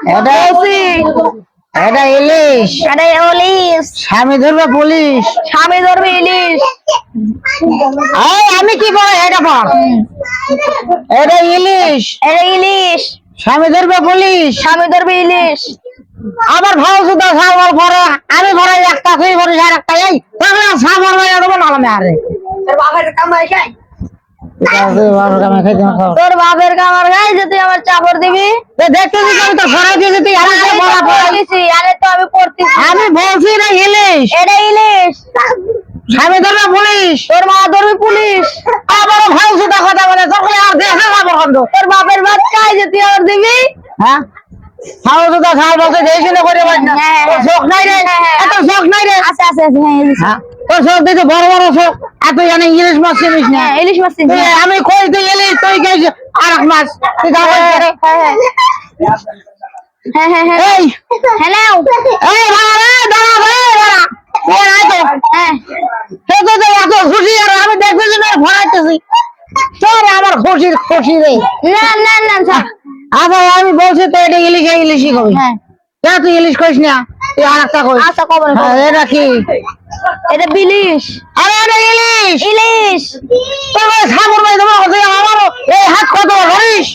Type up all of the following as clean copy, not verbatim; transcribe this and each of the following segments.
এটা এটা ইলিশ, এটা ইলিশ। স্বামী ধরবে পুলিশ, স্বামী ধরবে ইলিশ। এই আমি কি বলে এটা পর, এটা ইলিশ, এটা ইলিশ। স্বামী ধরবে পুলিশ, স্বামী ধরবে ইলিশ। আবার ভাও সুদা সাবল পরে আমি পরে একটা তুই পরে আর একটা, এই তাহলে সাবল হয়ে যাবো না আমি আরে তোর বাপের কামাই খাই, খাইতে তোর বাপের কামার খাই যে তুই আমার চাপড় দিবি। দেখতে দিতে আমি তো সরাই দিয়ে তুই আমি তো বলা পড়তেছি, আরে তো আমি পড়তেছি। আমি বলছি এটা ইলিশ, এটা ইলিশ। স্বামী ধরবে পুলিশ, তোর মা ধরবে পুলিশ। আবার ভাও সুদা কথা বলে তখন আর দেখে যাবো খন্ড। তোর বাপের ভাত খাই যে তুই আমার দিবি। হ্যাঁ ভাও সুদা সাল বসে দেখি না করে বাজ না, তোর শোক নাই রে, এত শোক নাই রে। আছে আছে আছে, হ্যাঁ ইলিশ। হ্যাঁ তোর শোক দিতে বড় বড় শোক, এত জানে ইলিশ মাছ চিনিস না। হ্যাঁ ইলিশ মাছ চিনি। আমি কই তুই ইলিশ তুই গেছিস আর এক মাছ, তুই খাবো রে। হ্যাঁ হ্যাঁ হ্যাঁ। এই হ্যালো। এই বাবা রে দাঁড়া ভাই দাঁড়া, কোন আয় তো হ্যাঁ সে তো এত খুশি আর আমি দেখতেছি না ভরাইতেছি, তোর আমার খুশির খুশি রে। না না না স্যার। আবার আমি বলছি তো এটা ইলিশ ইলিশই কবি, হ্যাঁ কেন তুই ইলিশ কইস না, তুই আর একটা কই। আচ্ছা কবর। এটা কি, এটা বিলিশ। আরে এটা ইলিশ, ইলিশ। তোর সামর ভাই তোমার কথা আমারও এই হাত কত ধরিস,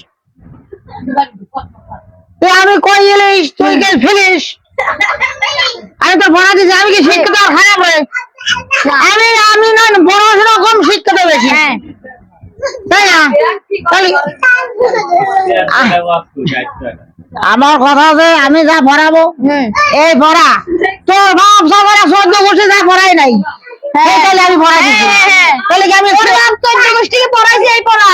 তুই আমি কই ইলিশ তুই কে ফিলিস, আমি তো ভরা দিছি, আমি কি শিক্ষিত আর খারাপ রে, আমি আমি না পড়াশোনা কম শিক্ষিত বেশি, হ্যাঁ তাই না? তাহলে আমার কথা যে আমি যা ভরাবো এই ভরা, তোর বাপ সবার 14 গোষ্ঠী যা ভরাই নাই তাহলে আমি ভরাই দিচ্ছি, তাহলে কি আমি 14 গোষ্ঠীকে পড়াইছি এই পড়া।